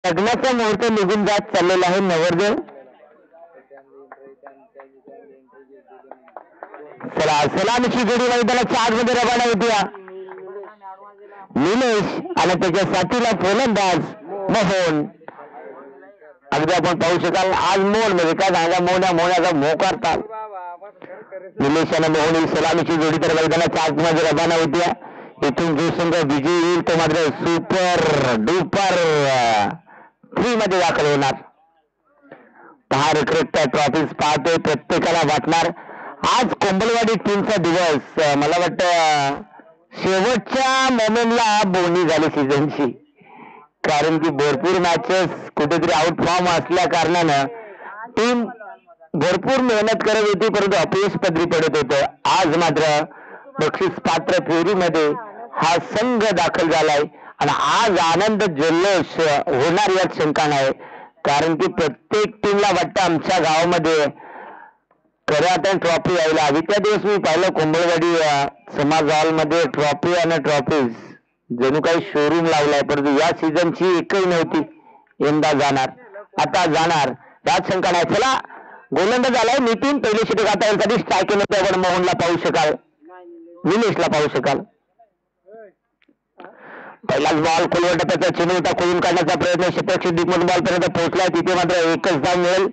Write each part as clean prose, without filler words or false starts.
लग्नाचा मुहूर्त निघून जात चाललेला आहे. नवरदेव चला सलामीची जोडी मैदानाच्या आतमध्ये रवाना होत्या. निलेश आणि त्याच्या साथीला फलंदाज मोहन. अगदी आपण पाहू शकाल आज मोहन म्हणजे काय सांगा मोहण्याचा मोह करतात. निलेश आणि मोहन ही सलामीची जोडी तर मैदानाच्या आतमध्ये रवाना होत्या. इथून जो संघ विजयी येईल तो मात्र सुपर डुपर 3 मध्ये दाखल होणार. 10 क्रिकेट ट्रॉफीज पाहतोय प्रत्येकाला वाटणार आज कोंबलवाडी टीमचा दिवस. मला वाटतं शेवटच्या मोमेंटला बोनी झाली सीझनची, कारण की भरपूर मॅचेस कुठेतरी आउट फॉर्म असल्या कारणानं टीम भरपूर मेहनत करत होती परंतु अपयश पदरी पडत होतं. आज मात्र बक्षीस पात्र फेरीमध्ये हा संघ दाखल झालाय आणि आज आनंद जल्लोष होणार यात शंका नाही, कारण की प्रत्येक टीमला वाटतं आमच्या गावामध्ये खरं आता ट्रॉफी यायला हवी. त्या दिवस मी पाहिलं कोंबळवाडी समाज हॉलमध्ये ट्रॉफी आणि ट्रॉफीज जणू काही शोरूम लावलाय, परंतु या सीझनची एकही नव्हती. यंदा जाणार, आता जाणार यात शंका नाही. चला गोलंदाज झालाय नितीन. पहिले षटक आता यासाठी स्ट्राईक केलं आपण मोहनला पाहू शकाल, निलेशला पाहू शकाल. पहिलाच बॉल खोलवर टप्प्याचा चेंडू खोलून काढण्याचा प्रयत्न षटक डिगमधून बॉल पर्यंत पोहोचलाय. तिथे मात्र एकच धाव मिळेल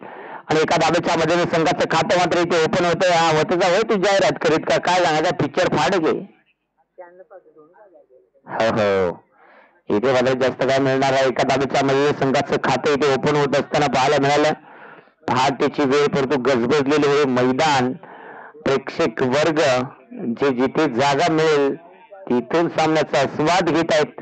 आणि एका धाब्याच्या मदतीने संघाचं खातं मात्र इथे ओपन होतंय. हा होतचा होय ती जाहिरात करीत का काय सांगायचा पिक्चर फाडक आहे. हो इथे मात्र जास्त काय मिळणार आहे. एका धाब्याच्या मदतीने संघाचं खातं इथे ओपन होत असताना पाहायला मिळालं. पहाटेची वेळ परंतु गजबजलेले हे मैदान, प्रेक्षक वर्ग जे जिथे जागा मिळेल तिथून सामन्याचा स्वाद घेत आहेत.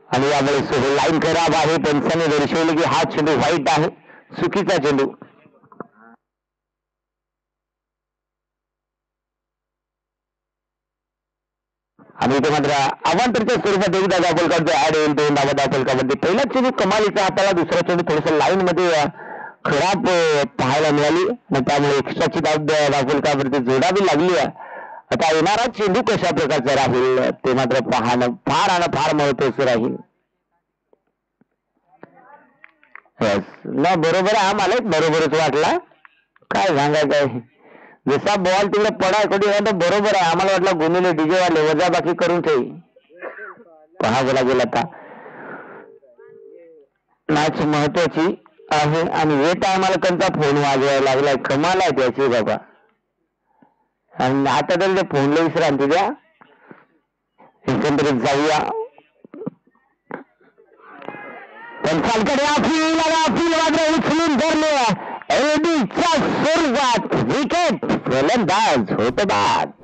आणि यावेळेस लाईन खराब आहे. पंचाने दर्शवले की हा चेंडू वाईट आहे, चुकीचा चेंडू. आणि इथे मात्र अवांतरच्या स्वरूपात एकदा दाखल करतो ऍड येईल 2 धावा दाखल करते. पहिला चेंडू कमालीचा हाताला, दुसरा चेंडू थोडस लाईन मध्ये खराब पाहायला मिळाली आणि त्यामुळे एक्स्ट्राची धाव दाखल कावरती जोडावी लागली. आता येणारा चेंडू कशा प्रकारचा राहील ते मात्र पाहणं फार आणि फार महत्वाचं राहील. ना बरोबर आहे, आम्हाला बरोबरच वाटला. काय सांगायचं आहे, जसा बॉल तिकडे पडा कधी बरोबर आहे. आम्हाला वाटलं गुन्हेले डीजे वाले वजाबाकी करून ठेवी. पहा बोला गेला आता मॅच महत्वाची आहे आणि हे टायमाला त्यांचा फोन वाजवायला लागलाय. कमाल आहे त्याची बाबा. आणि आता तर ते फोनला विश्रांती द्या. एकंदरीत जाऊया पंचांकडे. फील मात्र उचलून धरले एलबीच्या स्वरूपात विकेट. फलंदाज होत बाद.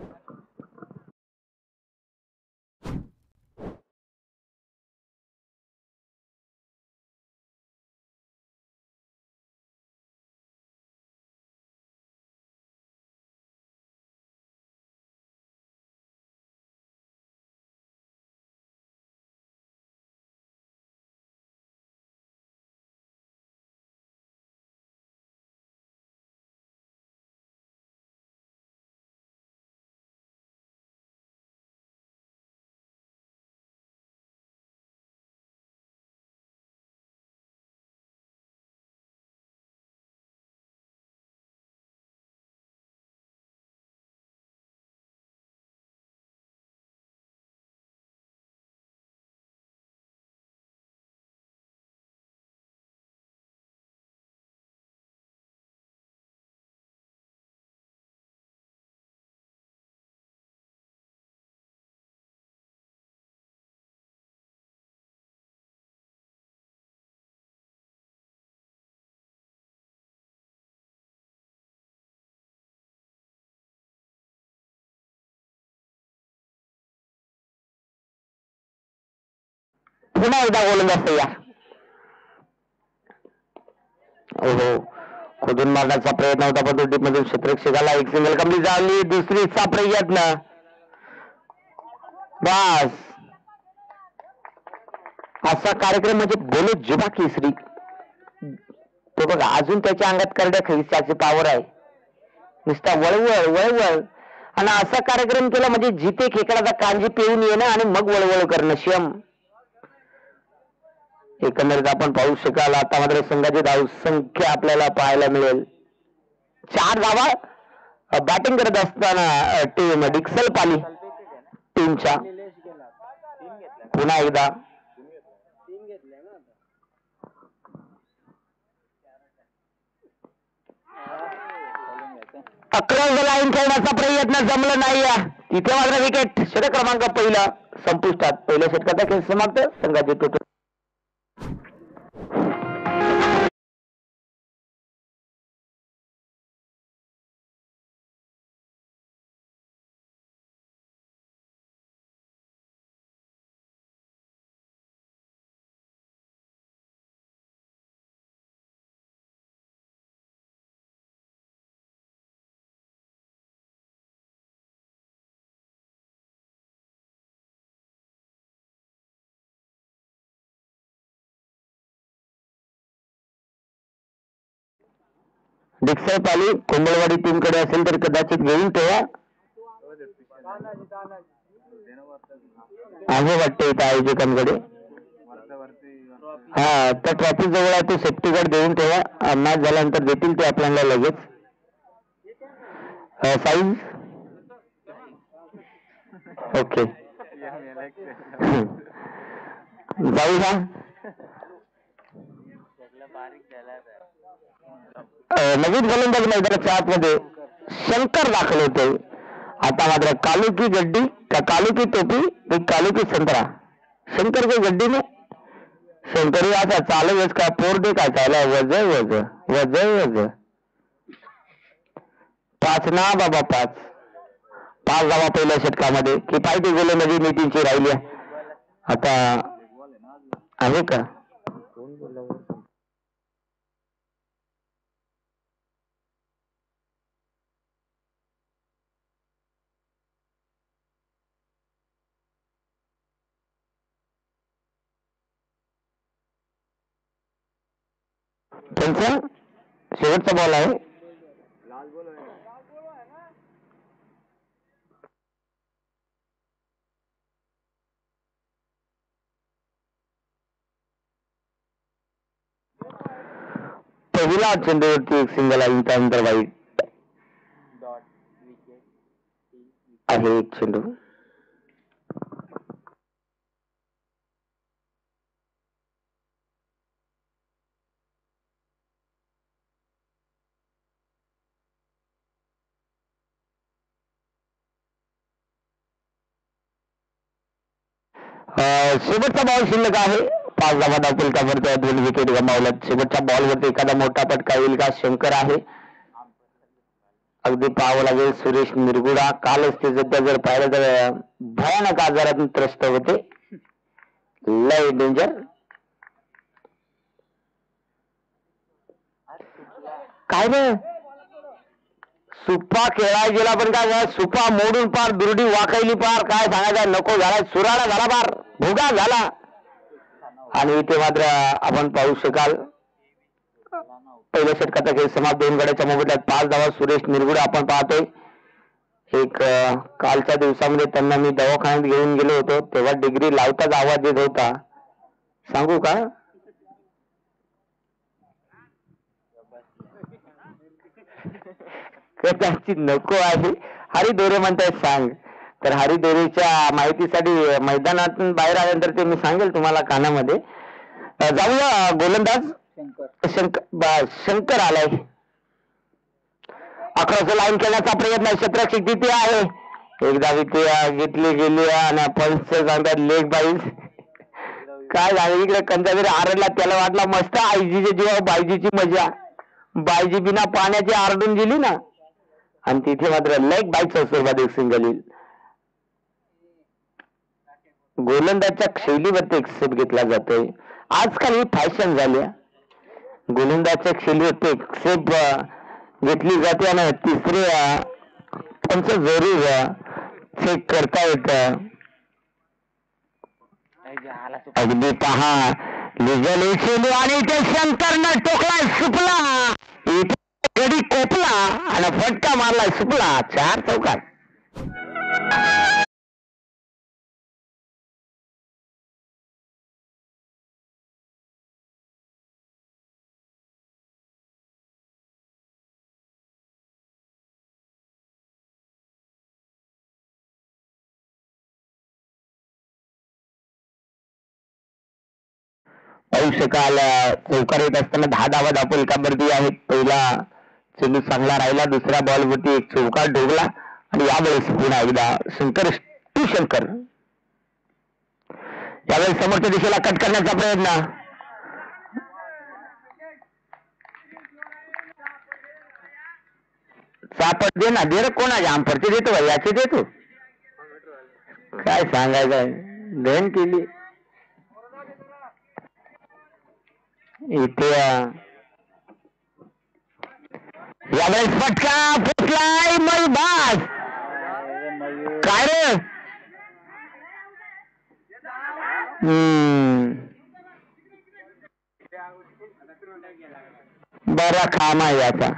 पुन्हा एकदा गोलंदाज तयार. हो खोदून मारण्याचा प्रयत्न होता पण टीममधील क्षेत्ररक्षकाला एक सिंगल कमली झाली. दुसरीचा प्रयत्न बस असा कार्यक्रम म्हणजे बोलो जुबा केसरी. तो बघा अजून त्याच्या अंगात करड्या खैसाची पावर आहे. नुसता वळवळ वळवळ आणि असा कार्यक्रम केला म्हणजे जिथे खेकडाचा कांजी पिऊन येणं आणि मग वळवळ करणं श्यम. एकंदरीत आपण पाहू शकाल आता मात्र संघाची धावसंख्या आपल्याला पाहायला मिळेल. 4 धावा बॅटिंग करत असताना टीम डिक्सल पाली टीमच्या पुन्हा एकदा 11 लाईन खेळण्याचा प्रयत्न जमला नाही. तिथे मात्र विकेट. षटक क्रमांक पहिला संपुष्टात. पहिल्या षटकाचा खेळ समाप्त. संघाचे टोटल डिक्सल पाली कोंबळवाडी टीम कडे असेल तर कदाचित घेऊन ठेवा. आहे वाटतं इथं आयोजकांकडे. हा त्या ट्रॉफी जवळ आहे तो सेफ्टी गार्ड देऊन ठेवा. मॅच झाल्यानंतर देतील ते आपल्याला लगेच. साईज ओके जाऊया. नवीन गोलंदाज मैदानाच्या आतमध्ये शंकर दाखल होते. आता मात्र कालुकी गड्डी का कालुकी टोपी एक कालुकी संत्रा. शंकर की गड्डी में शंकरी असा चालू काय पोरडे काय चालू वज वज वज वज 5 ना बाबा 5 धावा पहिल्या षटकामध्ये. किफायती गोलंदाजी नीतीची राहिली. आता आहे का त्यांचा शेवटचा बॉल आहे. पहिला चेंडूवरती एक सिंगल आहे. त्यानंतर वाईट आहे एक चेंडू. शेवटचा बॉल शिल्लक आहे. 5 धावा धावफलकावरती 2 विकेट गमावल्यात. शेवटच्या बॉलवरती एखादा मोठा फटका येईल का? शंकर आहे. अगदी पाहावं लागेल. सुरेश निरगुडा कालच ते सध्या जर पाहिलं तर भयानक आजारातून त्रस्त होते. लय डेंजर. काय नाही सुप्पा खेळायला गेला पण काय सुप्पा मोडून पार दुर्डी वाकायली पार. काय सांगायचं नको झाला. सुराळा झाला पार भुगा झाला. आणि इथे मात्र आपण पाहू शकाल पहिल्या षटकाचा खेळ समाप्त. 2 गड्याच्या मोबदल्यात 5 धावा सुरेश निरगुडे आपण पाहतोय. एक कालच्या दिवसामध्ये त्यांना मी दवाखान्यात घेऊन गेलो होतो तेव्हा डिग्री लावताच आवाज येत होता. सांगू का कदाचित नको आहे. हरी दोरे म्हणतायत सांग. तर हरी दोरेच्या माहितीसाठी मैदानातून बाहेर आल्यानंतर ते मी सांगेल तुम्हाला कानामध्ये. जाऊया गोलंदाज शंकर आलाय. 11 लाईन खेळण्याचा प्रयत्न. क्षेत्ररक्षक तिथे आहे. एकदा घेतली गेली आणि आपण सांगतात लेग बाईज. काय झालं इकडे कंदावीर आरडला. त्याला वाटला मस्त आईजीचे जेव्हा बायजीची मजा. बायजी बिना पाण्याची आरडून गेली ना आणि तिथे मात्र लेग बाईकचा स्वरूपात एक सिंगल येईल. गोलंदाजच्या शैलीवरती एक सेप घेतला जातोय. आजकाल ही फॅशन झाली. गोलंदाजच्या शैलीवरती एक सेप घेतली जाते आणि तिसरे पंच जरूर चेक करता येत. अगदी पहा लिगल चेंडू आणि ते शंकरनं टोकला सुपला इथे गडी कोपला आणि फटका मारला सुपला 4 चौकार. पाहू शकाल चौकार येत असताना 10 धावा दापोली काबरती आहेत. पहिला चेंडू चांगला राहिला, दुसऱ्या बॉलवरती एक चौकार ढोकला आणि यावेळेस पुन्हा एकदा शंकर टू शंकर. यावेळेस समोरच्या दिशेला कट करण्याचा प्रयत्न. चापट दे ना, दे रे कोणाच्या आंपरचे देतो याचे देतो काय सांगायचं. बॅन केली इथे. यावेळेस फटका फुटलाय बास. काय रे बरा काम आहे याचा.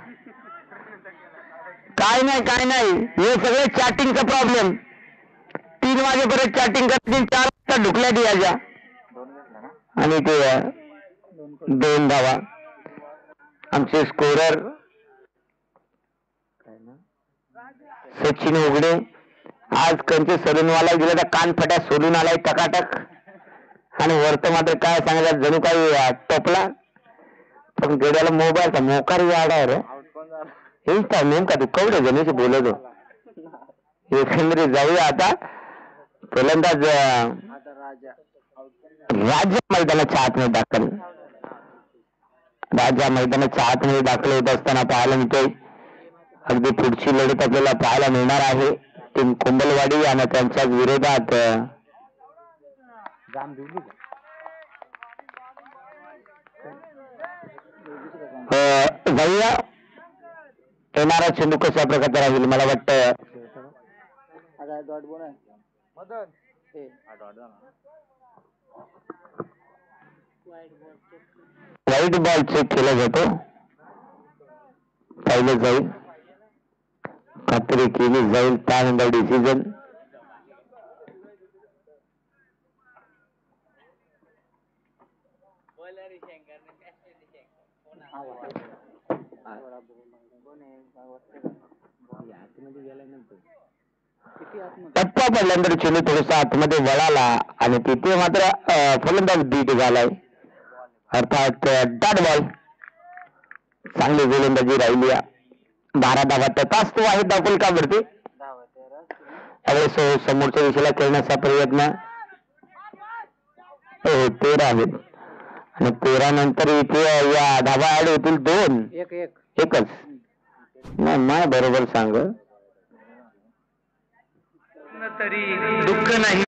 काय नाही हे सगळे चॅटिंगचा प्रॉब्लेम. 3 वाजेपर्यंत चॅटिंग करतील, 4 वाजता ढुकल्या द्यायच्या आणि ते 2 धावा. आमचे स्कोरर सचिन उघडे आज कंचे सलूनवाला गेला तर कानफट्या सोडून आलाय टकाटक आणि वरत मात्र काय सांगायचं जणू काही टोपला. पण गेड्याला मोबाईलचा मोकार आडावर हेच नेमका तू कवडे जणीशी बोलतो. एकंदरीत जाऊया आता. फलंदाज राज्य मैदानाच्या आतमध्ये दाखल. राजा मैदानाच्या आतमध्ये दाखल होत असताना पाहायला मिळतोय अगदी पुढची लढत आपल्याला पाहायला मिळणार आहे. टीम कुंभलवाडी आणि त्यांच्या विरोधात जाऊया. येणारा चेंडू कशा प्रकारचा राहील मला वाटतं. वाईट बॉल चेक केला जातो. पाहिलं जाईल, खात्री केली जाईल, त्यानंतर डिसिजन. टप्पा पडल्यानंतर चेंडू थोडासा आतमध्ये वळाला आणि तिथे मात्र फलंदाज बीट झालाय, अर्थात डॉट बॉल. चांगली गोलंदाजी राहिली. 12 धावा तपासतो आहे दाखल का वरती. त्यावेळेस समोरच्या दिशेला खेळण्याचा प्रयत्न 13 आहेत आणि 13 नंतर इथे या धावा ऍड होतील 2 एकच. नाही माय बरोबर सांग तरी दुःख नाही.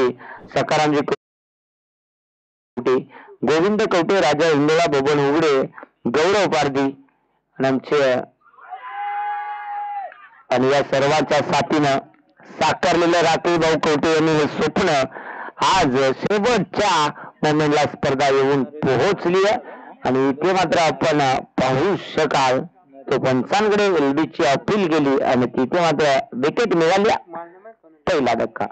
कवटे, सकारामजी कवटे, गोविंद कवटे, राजा इंदोळा, बबन उघडे, गौरव पारधी आणि आमचे आणि या सर्वांच्या साथीनं साकारलेलं राकेश भाऊ कवटे यांनी हे स्वप्न आज शेवटच्या मोमेंटला स्पर्धा येऊन पोहोचली आहे आणि इथे मात्र आपण पाहू शकाल तो पंचांकडे एलबीची अपील केली आणि तिथे मात्र विकेट मिळाली. पहिला धक्का.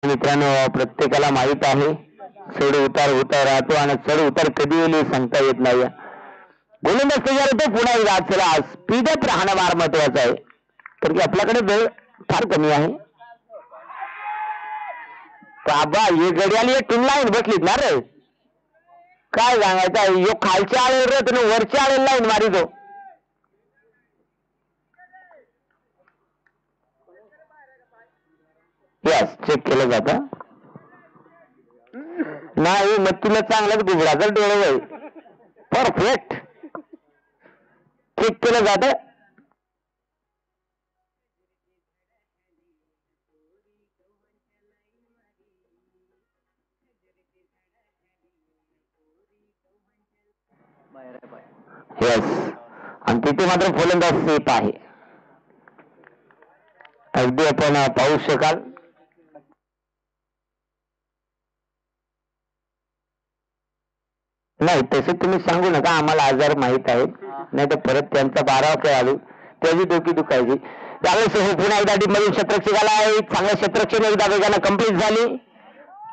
मित्रांनो, प्रत्येकाला माहित आहे चढ उतार होता राहतो आणि चढ उतार कधी येईल सांगता येत नाही. गोलंदाज तयार होतो पुन्हा एकदा. चला स्पीडअप राहणं फार महत्वाचं आहे कारण की आपल्याकडे वेळ फार कमी आहे. बाबा हे गडियाली टीम लाईन बसलीत ना रे, काय सांगायचं. यो खालच्या आळेल रे तुम्ही वरच्या आळेल लाईन मारितो. यस, चेक केलं जातं. नाही मग तुला चांगलाच गुबडाचा डोळे होईल. परफेक्ट चेक केलं जातं. यस, आणि तिथे मात्र फलंदाज सेफ आहे. अगदी आपण पाहू शकाल. नाही तसे तुम्ही सांगू नका, आम्हाला आजार माहित आहेत. नाही तर परत त्यांचा 12 खेळाडू त्याची डोकी दुखायची. त्यावेळेस पुन्हा एकदा टीम मधून क्षेत्ररक्षकाला आहे. चांगल्या क्षेत्ररक्षण एकदा वेगानं कंप्लीट झाली.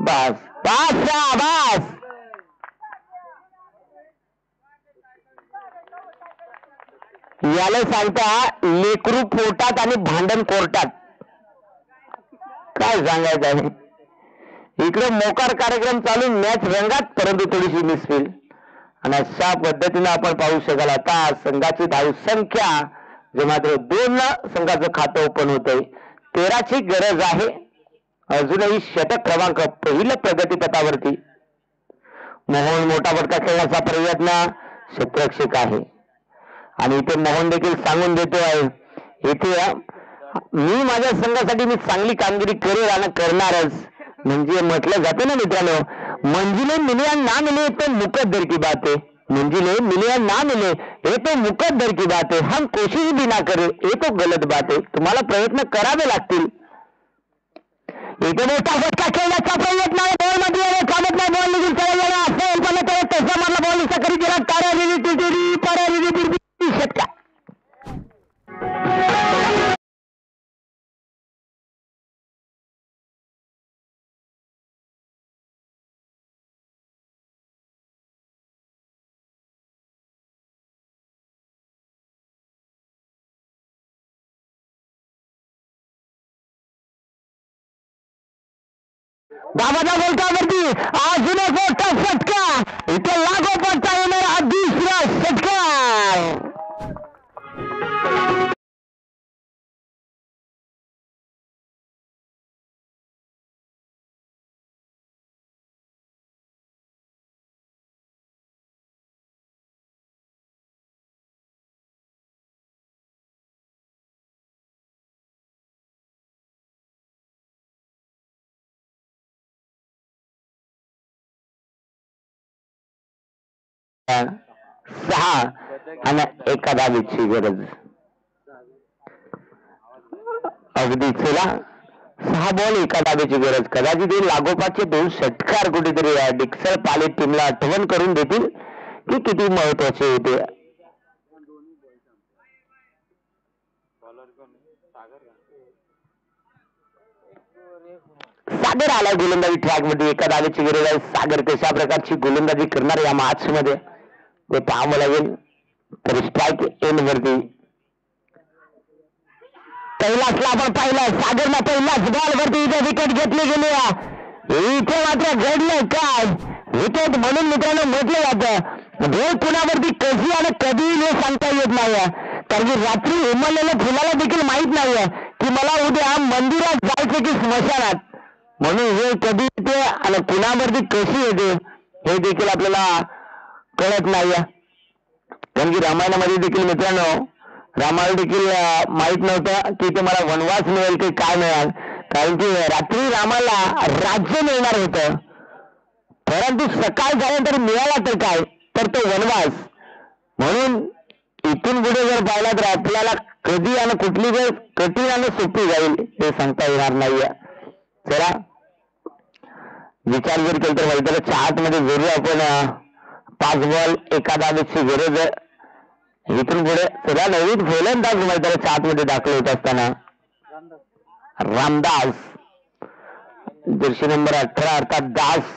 बस बस बस. याला सांगता लेकरू पोटात आणि भांडण कोर्टात. काय सांगायचं आहे. इकडे मोकार कार्यक्रम चालू, मॅच रंगात, परंतु थोडीशी मिसफील. आणि अशा पद्धतीने आपण पाहू शकाल आता संघाची धावसंख्या जे मात्र 2 संघाचं खातं ओपन होत आहे. 13ची गरज आहे. अजूनही षटक क्रमांक पहिलं प्रगतीपथावरती. मोहन मोठा फटका खेळण्याचा प्रयत्न, क्षेत्ररक्षक आहे आणि इथे मोहन देखील सांगून देतो आहे इथे मी माझ्या संघासाठी मी चांगली कामगिरी करेल आणि करणारच. म्हणजे म्हटलं जातं ना मित्रांनो, मंजिले मिले या ना मिले तो मुकद्दर की बात है. मंजिले मिले या ना मिले हे तो मुकद्दर की बात है. हम कोशिश भी ना करे हे तो गलत बात है. तुम्हाला प्रयत्न करावे लागतील. इथे मोठा फटका खेळण्याचा प्रयत्न आहे. बॉल मध्ये थांबत नाही. बॉल निघून चला असेल पण तसा मारला बॉल इसा करी गेला. तारा षटका. दाबाचा बोलतावरती अजून एक मोठा फटका. इथे लागो पडता येणार हा दुसरा षटकार. सहा आणि एका धावेची गरज. अगदी चला 6 बॉल एका धावेची गरज. कदाचित हे लागोपाठचे 2 षटकार कुठेतरी डिक्सर पालित टीमला आठवण करून देतील की किती महत्वाचे होते. सागर आला गोलंदाजी ट्रॅक मध्ये. एका धावेची गरज आहे. सागर कशा प्रकारची गोलंदाजी करणार या मॅच मध्ये ते पाहावं लागेल. तर स्ट्राईक एंड वरती कैलासला आपण पाहिलं, सागरला पहिलाच बॉल वरती इथे विकेट घेतली गेली. इथे मात्र घडलं काय, विकेट म्हणून मित्रांनो म्हटलं जातं. वेळ कुणावरती कधी आणि कधी हे सांगता येत नाही, कारण की रात्री उमललेल्या फुलाला देखील माहित नाहीये की मला उद्या मंदिरात जायचं की स्मशानात. म्हणून हे कधी येते आणि कुणावरती कशी येते हे देखील आपल्याला कळत नाही. कारण की रामायणामध्ये देखील मित्रांनो, रामाला देखील माहित नव्हतं की ते मला वनवास मिळेल की काय मिळेल, कारण की रात्री रामाला राज्य मिळणार होतं, परंतु सकाळ झाल्यानंतर मिळाला तर काय, तर तो वनवास. म्हणून इथून पुढे जर पाहिला तर आपल्याला कधी आणि कुठली वेळ कठीण आणि सोपी जाईल हे सांगता येणार नाहीये. चला विचार जर केला तर मैदानाच्या आतमध्ये जरूर आपण 5 बॉल एका धावेची गरज आहे. इथून पुढे सगळ्या नवीन फलंदाज मैदानाच्या आतमध्ये दाखल होत असताना रामदास, जर्सी नंबर 18 अर्थात दास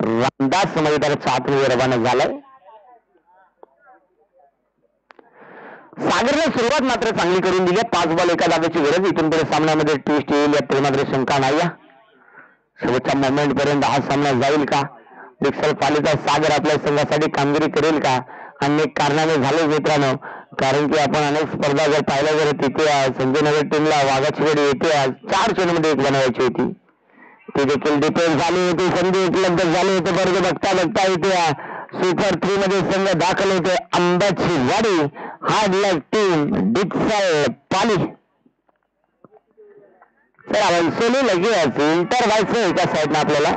रामदास मैदानाच्या आतमध्ये रवाना झालाय. सागरने सुरुवात मात्र चांगली करून दिली. 5 बॉल एका धावेची गरज. इथून पुढे सामन्यामध्ये ट्विस्ट येईल यात मात्र शंका नाही. शेवटच्या मोमेंट पर्यंत हा सामना जाईल का, डिक्सल पालीचा सागर आपल्या संघासाठी कामगिरी करेल का, अनेक कारणाने झाले मित्रांनो. कारण की आपण अनेक स्पर्धा जर पाहिल्या जर तिथे संजयनगर टीमला वाघाची गडी येते 4 चेंडूमध्ये 1 बनवायची होती, ती देखील डिपेंड झाली होती, संधी उपलब्ध झाली होती. बरोबर बघता बघता इथे सुपर 3 मध्ये संघ दाखल होते. आंब्याची वाडी हार्ड लक टीम डिक्सल पाली. तर आपण सोनी लगेच इंटर व्हायचं एका साईडनं आपल्याला